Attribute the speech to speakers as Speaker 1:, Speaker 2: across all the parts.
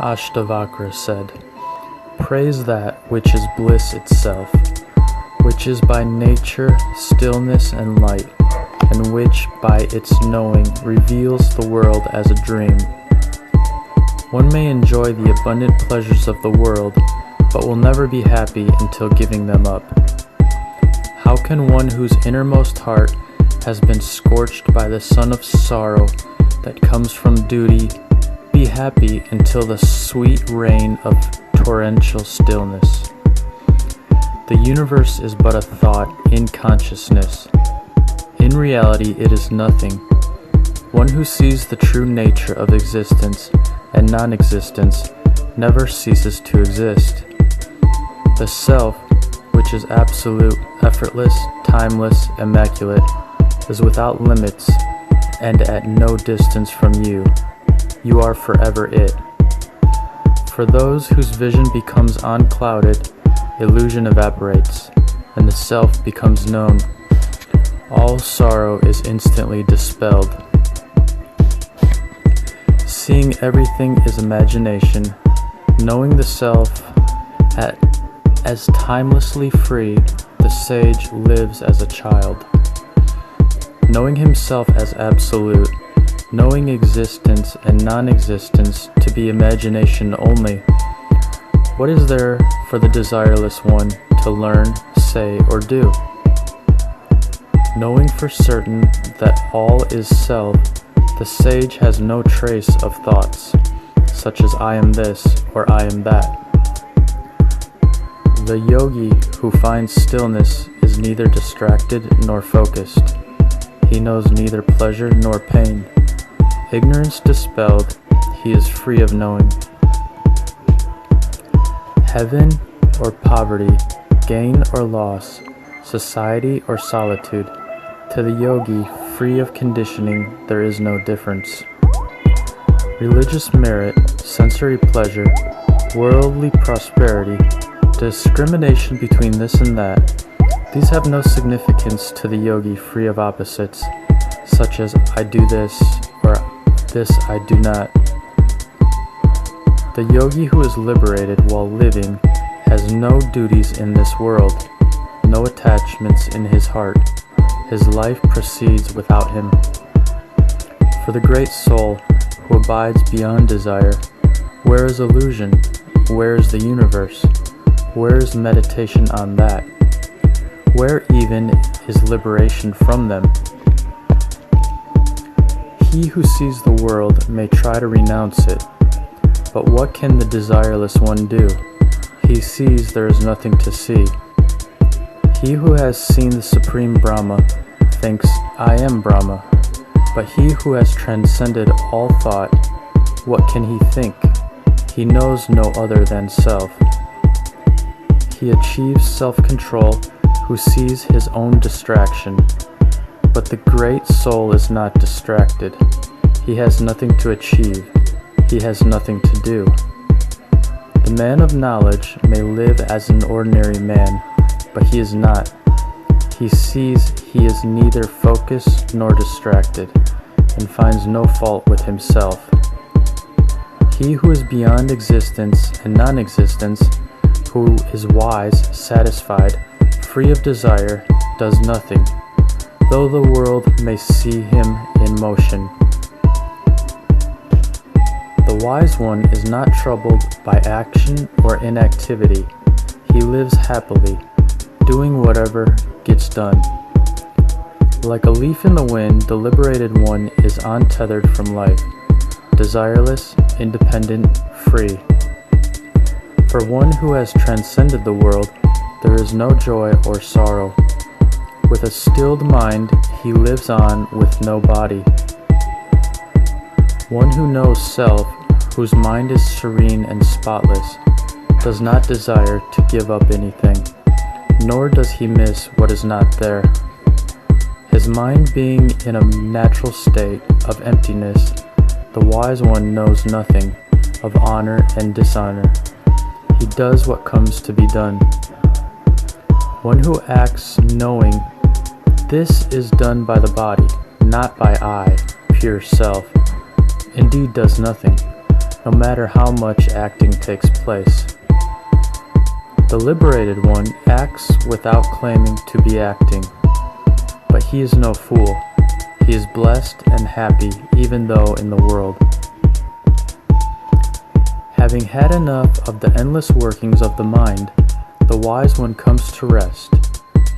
Speaker 1: Ashtavakra said, "Praise that which is bliss itself, which is by nature stillness and light, and which by its knowing reveals the world as a dream." One may enjoy the abundant pleasures of the world, but will never be happy until giving them up. How can one whose innermost heart has been scorched by the sun of sorrow that comes from duty be happy until the sweet rain of torrential stillness? The universe is but a thought in consciousness. In reality, it is nothing. One who sees the true nature of existence and non-existence never ceases to exist. The self, which is absolute, effortless, timeless, immaculate, is without limits and at no distance from you. You are forever it. For those whose vision becomes unclouded, illusion evaporates, and the self becomes known. All sorrow is instantly dispelled. Seeing everything is imagination, knowing the self as timelessly free, the sage lives as a child. Knowing himself as absolute, knowing existence and non-existence to be imagination only, what is there for the desireless one to learn, say, or do? Knowing for certain that all is self, the sage has no trace of thoughts, such as I am this or I am that. The yogi who finds stillness is neither distracted nor focused. He knows neither pleasure nor pain. Ignorance dispelled, he is free of knowing. Heaven or poverty, gain or loss, society or solitude, to the yogi free of conditioning there is no difference. Religious merit, sensory pleasure, worldly prosperity, discrimination between this and that, these have no significance to the yogi free of opposites, such as I do this or this I do not. The yogi who is liberated while living has no duties in this world, no attachments in his heart. His life proceeds without him. For the great soul who abides beyond desire, where is illusion? Where is the universe? Where is meditation on that? Where even is liberation from them? He who sees the world may try to renounce it, but what can the desireless one do? He sees there is nothing to see. He who has seen the Supreme Brahma thinks, I am Brahma, but he who has transcended all thought, what can he think? He knows no other than self. He achieves self-control who sees his own distraction, but the great soul is not distracted. He has nothing to achieve. He has nothing to do. The man of knowledge may live as an ordinary man, but he is not. He sees he is neither focused nor distracted, and finds no fault with himself. He who is beyond existence and non-existence, who is wise, satisfied, free of desire, does nothing, though the world may see him in motion. The wise one is not troubled by action or inactivity. He lives happily, doing whatever gets done. Like a leaf in the wind, the liberated one is untethered from life, desireless, independent, free. For one who has transcended the world, there is no joy or sorrow. With a stilled mind, he lives on with no body. One who knows self, whose mind is serene and spotless, does not desire to give up anything, nor does he miss what is not there. His mind being in a natural state of emptiness, the wise one knows nothing of honor and dishonor. He does what comes to be done. One who acts knowing this is done by the body, not by I, pure self, indeed does nothing, no matter how much acting takes place. The liberated one acts without claiming to be acting, but he is no fool. He is blessed and happy even though in the world. Having had enough of the endless workings of the mind, the wise one comes to rest.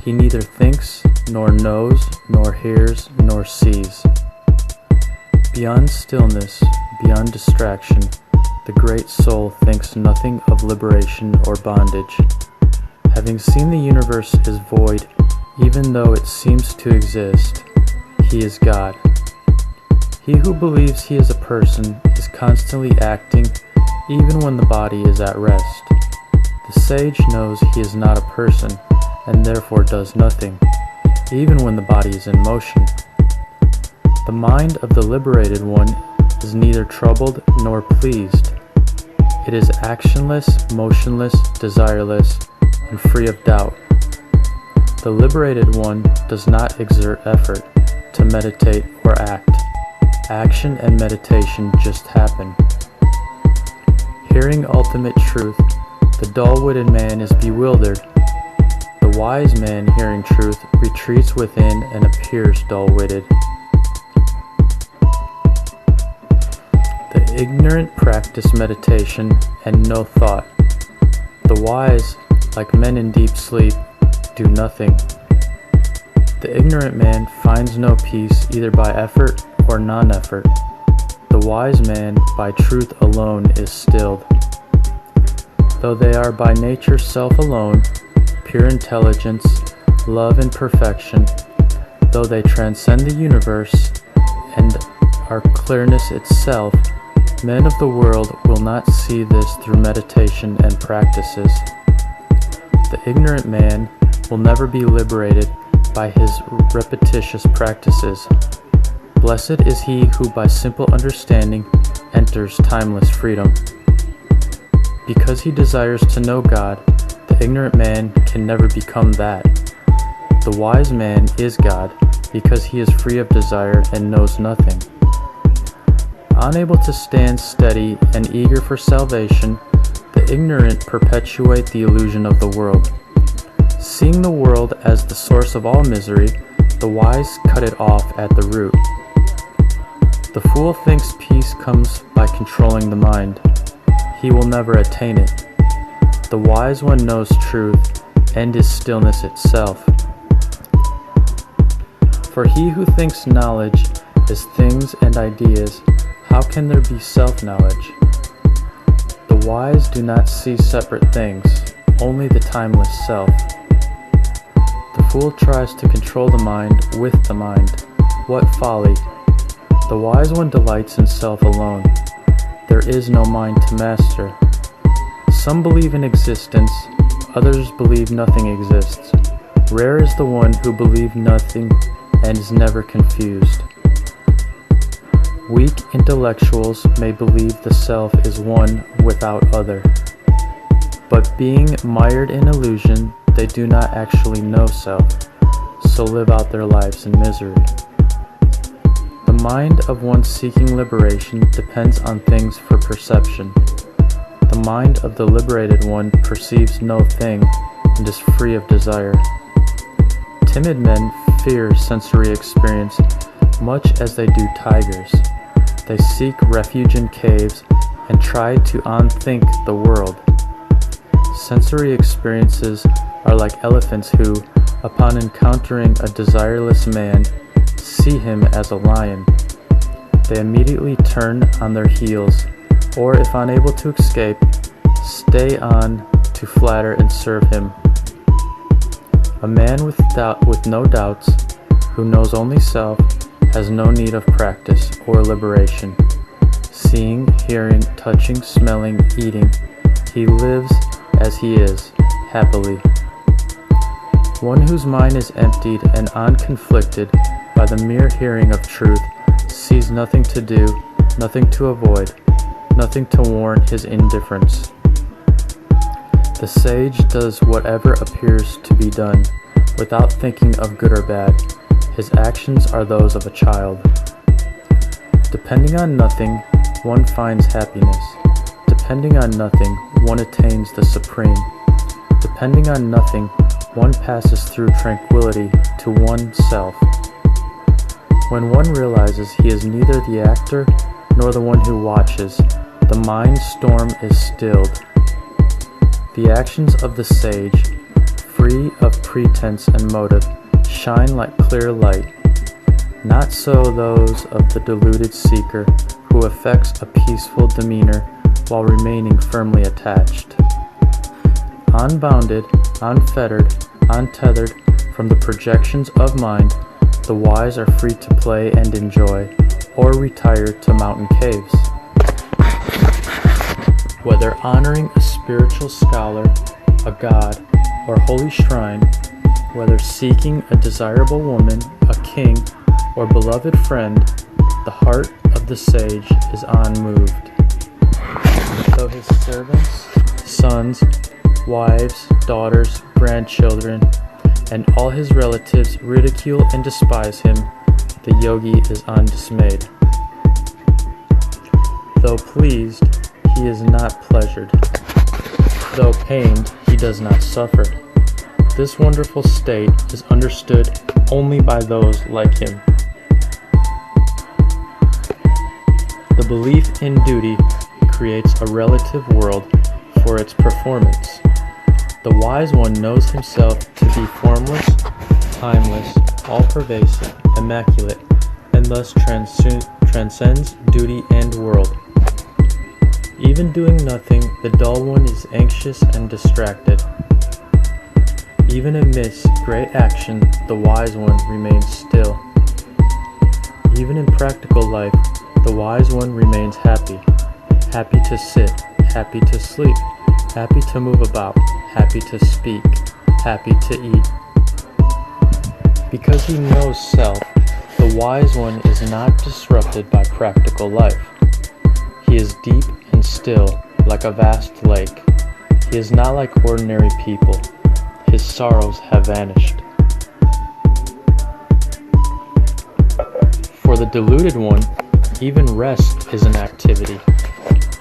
Speaker 1: He neither thinks, nor knows, nor hears, nor sees. Beyond stillness, beyond distraction, the great soul thinks nothing of liberation or bondage. Having seen the universe is void, even though it seems to exist, he is God. He who believes he is a person is constantly acting, even when the body is at rest. The sage knows he is not a person, and therefore does nothing, even when the body is in motion. The mind of the liberated one is neither troubled nor pleased. It is actionless, motionless, desireless, and free of doubt. The liberated one does not exert effort to meditate or act. Action and meditation just happen. Hearing ultimate truth, the dull-witted man is bewildered. The wise man, hearing truth, retreats within and appears dull-witted. The ignorant practice meditation and no thought. The wise, like men in deep sleep, do nothing. The ignorant man finds no peace either by effort or non-effort. The wise man by truth alone is stilled. Though they are by nature self-alone, pure intelligence, love and perfection, though they transcend the universe and are clearness itself, men of the world will not see this through meditation and practices. The ignorant man will never be liberated by his repetitious practices. Blessed is he who by simple understanding enters timeless freedom. Because he desires to know God, the ignorant man can never become that. The wise man is God because he is free of desire and knows nothing. Unable to stand steady and eager for salvation, the ignorant perpetuate the illusion of the world. Seeing the world as the source of all misery, the wise cut it off at the root. The fool thinks peace comes by controlling the mind. He will never attain it. The wise one knows truth and is stillness itself. For he who thinks knowledge is things and ideas, how can there be self-knowledge? The wise do not see separate things, only the timeless self. The fool tries to control the mind with the mind. What folly! The wise one delights in self alone. There is no mind to master. Some believe in existence, others believe nothing exists. Rare is the one who believes nothing and is never confused. Weak intellectuals may believe the self is one without other, but being mired in illusion, they do not actually know self, so live out their lives in misery. The mind of one seeking liberation depends on things for perception. The mind of the liberated one perceives no thing and is free of desire. Timid men fear sensory experience much as they do tigers. They seek refuge in caves and try to unthink the world. Sensory experiences are like elephants who, upon encountering a desireless man, see him as a lion. They immediately turn on their heels, or if unable to escape, stay on to flatter and serve him. A man with no doubts, who knows only self, has no need of practice or liberation. Seeing, hearing, touching, smelling, eating, he lives as he is, happily. One whose mind is emptied and unconflicted by the mere hearing of truth sees nothing to do, nothing to avoid, nothing to warrant his indifference. The sage does whatever appears to be done, without thinking of good or bad. His actions are those of a child. Depending on nothing, one finds happiness. Depending on nothing, one attains the supreme. Depending on nothing, one passes through tranquility to oneself. When one realizes he is neither the actor nor the one who watches, the mind storm is stilled. The actions of the sage, free of pretense and motive, shine like clear light. Not so those of the deluded seeker who affects a peaceful demeanor while remaining firmly attached. Unbounded, unfettered, untethered from the projections of mind, the wise are free to play and enjoy, or retire to mountain caves. Whether honoring a spiritual scholar, a god, or holy shrine, whether seeking a desirable woman, a king, or beloved friend, the heart of the sage is unmoved. Though his servants, sons, wives, daughters, grandchildren, and all his relatives ridicule and despise him, the yogi is undismayed. Though pleased, he is not pleasured. Though pained, he does not suffer. This wonderful state is understood only by those like him. The belief in duty creates a relative world for its performance. The wise one knows himself to be formless, timeless, all-pervasive, immaculate, and thus transcends duty and world. Even doing nothing, the dull one is anxious and distracted. Even amidst great action, the wise one remains still. Even in practical life, the wise one remains happy. Happy to sit, happy to sleep, happy to move about, happy to speak, happy to eat. Because he knows self, the wise one is not disrupted by practical life. He is deep and still, like a vast lake. He is not like ordinary people. His sorrows have vanished. For the deluded one, even rest is an activity.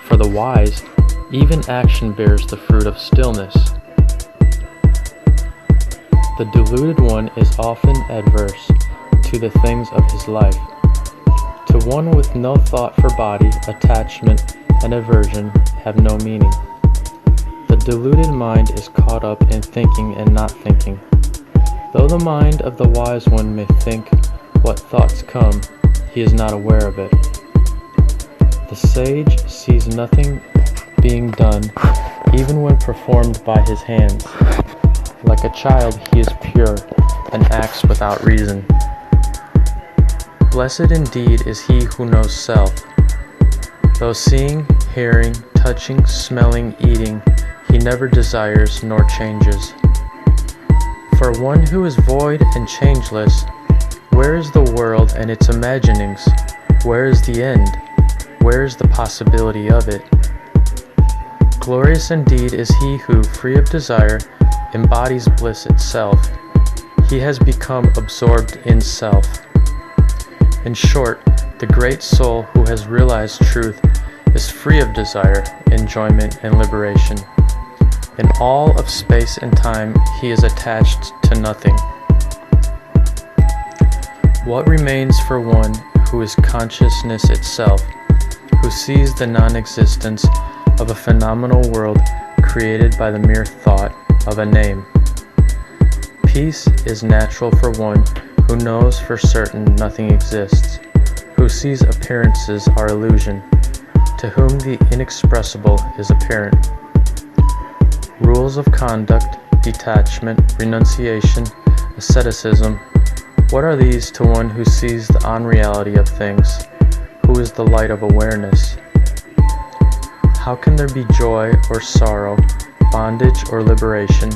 Speaker 1: For the wise, even action bears the fruit of stillness. The deluded one is often adverse to the things of his life. To one with no thought for body, attachment, and aversion have no meaning. The deluded mind is caught up in thinking and not thinking. Though the mind of the wise one may think what thoughts come, he is not aware of it. The sage sees nothing being done, even when performed by his hands. Like a child, he is pure and acts without reason. Blessed indeed is he who knows self. Though seeing, hearing, touching, smelling, eating, he never desires nor changes. For one who is void and changeless, where is the world and its imaginings? Where is the end? Where is the possibility of it? Glorious indeed is he who, free of desire, embodies bliss itself. He has become absorbed in self. In short, the great soul who has realized truth is free of desire, enjoyment, and liberation. In all of space and time, he is attached to nothing. What remains for one who is consciousness itself, who sees the non-existence of a phenomenal world created by the mere thought of a name? Peace is natural for one who knows for certain nothing exists, who sees appearances are illusion, to whom the inexpressible is apparent. Rules of conduct, detachment, renunciation, asceticism, what are these to one who sees the unreality of things, who is the light of awareness? How can there be joy or sorrow, bondage or liberation,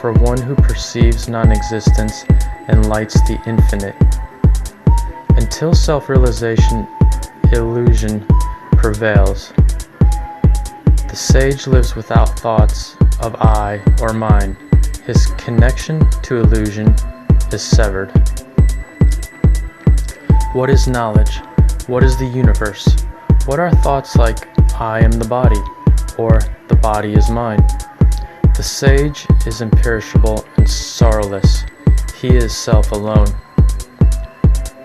Speaker 1: for one who perceives non-existence and lights the infinite? Until self-realization, illusion prevails. The sage lives without thoughts of I or mine. His connection to illusion is severed. What is knowledge? What is the universe? What are thoughts like I am the body? or the body is mine. The sage is imperishable and sorrowless. He is self alone.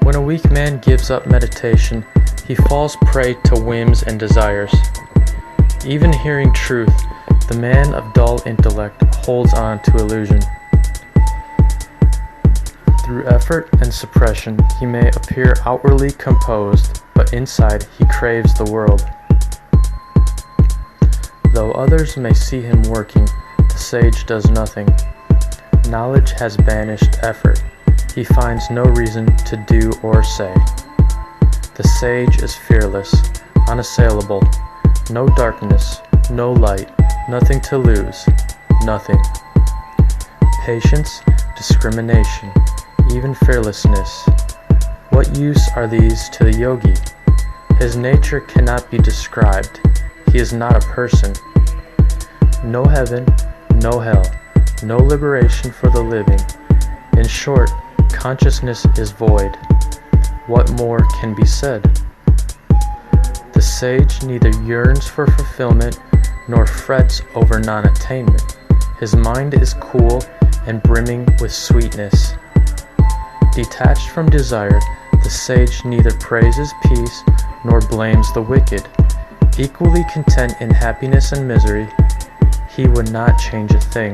Speaker 1: When a weak man gives up meditation, he falls prey to whims and desires. Even hearing truth, the man of dull intellect holds on to illusion. Through effort and suppression, he may appear outwardly composed, but inside he craves the world. Though others may see him working, the sage does nothing. Knowledge has banished effort. He finds no reason to do or say. The sage is fearless, unassailable, no darkness, no light, nothing to lose, nothing. Patience, discrimination, even fearlessness. What use are these to the yogi? His nature cannot be described. He is not a person. No heaven, no hell, no liberation for the living. In short, consciousness is void. What more can be said? The sage neither yearns for fulfillment nor frets over non-attainment. His mind is cool and brimming with sweetness. Detached from desire, the sage neither praises peace nor blames the wicked. Equally content in happiness and misery, he would not change a thing.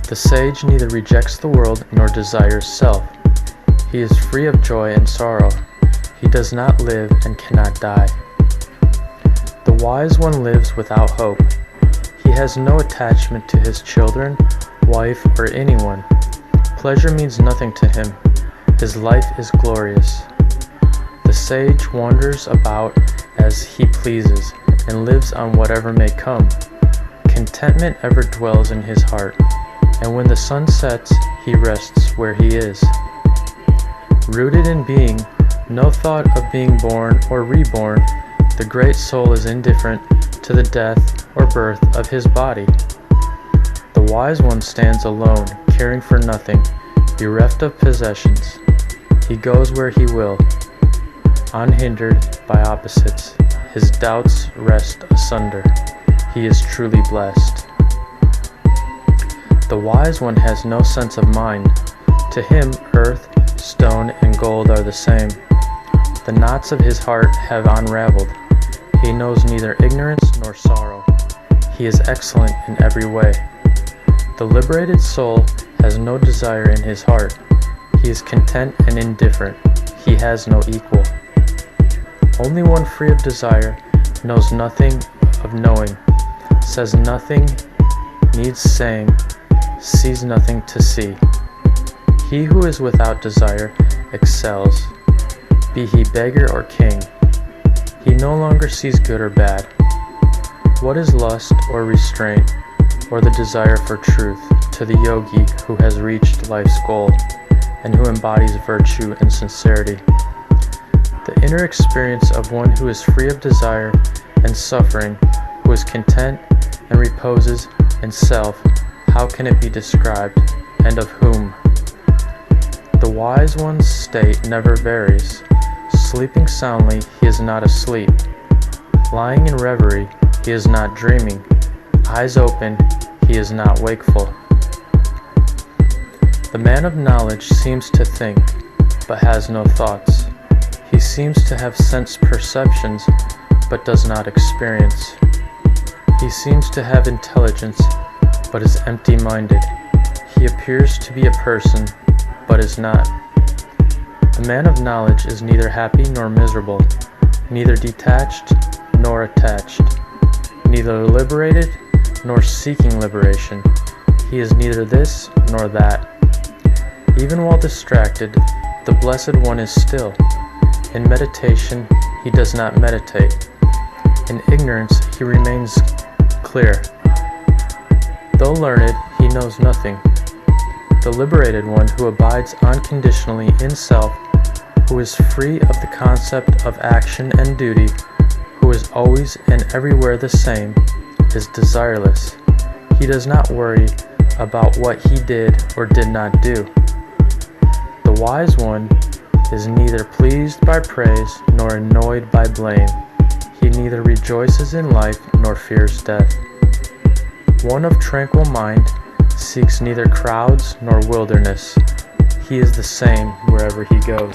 Speaker 1: The sage neither rejects the world nor desires self. He is free of joy and sorrow. He does not live and cannot die. The wise one lives without hope. He has no attachment to his children, wife, or anyone. Pleasure means nothing to him. His life is glorious. The sage wanders about as he pleases and lives on whatever may come. Contentment ever dwells in his heart, and when the sun sets, he rests where he is. Rooted in being, no thought of being born or reborn, the great soul is indifferent to the death or birth of his body. The wise one stands alone, caring for nothing, bereft of possessions. He goes where he will, unhindered by opposites. His doubts rest asunder. He is truly blessed. The wise one has no sense of mind. To him, earth, stone, and gold are the same. The knots of his heart have unraveled. He knows neither ignorance nor sorrow. He is excellent in every way. The liberated soul has no desire in his heart. He is content and indifferent. He has no equal. Only one free of desire knows nothing of knowing, says nothing needs saying, sees nothing to see. He who is without desire excels, be he beggar or king. He no longer sees good or bad. What is lust or restraint, or the desire for truth, to the yogi who has reached life's goal, and who embodies virtue and sincerity? The inner experience of one who is free of desire and suffering, who is content and reposes in self, how can it be described, and of whom? The wise one's state never varies. Sleeping soundly, he is not asleep. Lying in reverie, he is not dreaming. Eyes open, he is not wakeful. The man of knowledge seems to think, but has no thoughts. He seems to have sense perceptions, but does not experience. He seems to have intelligence, but is empty-minded. He appears to be a person, but is not. The man of knowledge is neither happy nor miserable, neither detached nor attached, neither liberated nor seeking liberation. He is neither this nor that. Even while distracted, the Blessed One is still. In meditation, he does not meditate. In ignorance, he remains clear. Though learned, he knows nothing. The liberated one who abides unconditionally in self, who is free of the concept of action and duty, who is always and everywhere the same, is desireless. He does not worry about what he did or did not do. The wise one is neither pleased by praise nor annoyed by blame. He neither rejoices in life nor fears death. One of tranquil mind seeks neither crowds nor wilderness. He is the same wherever he goes.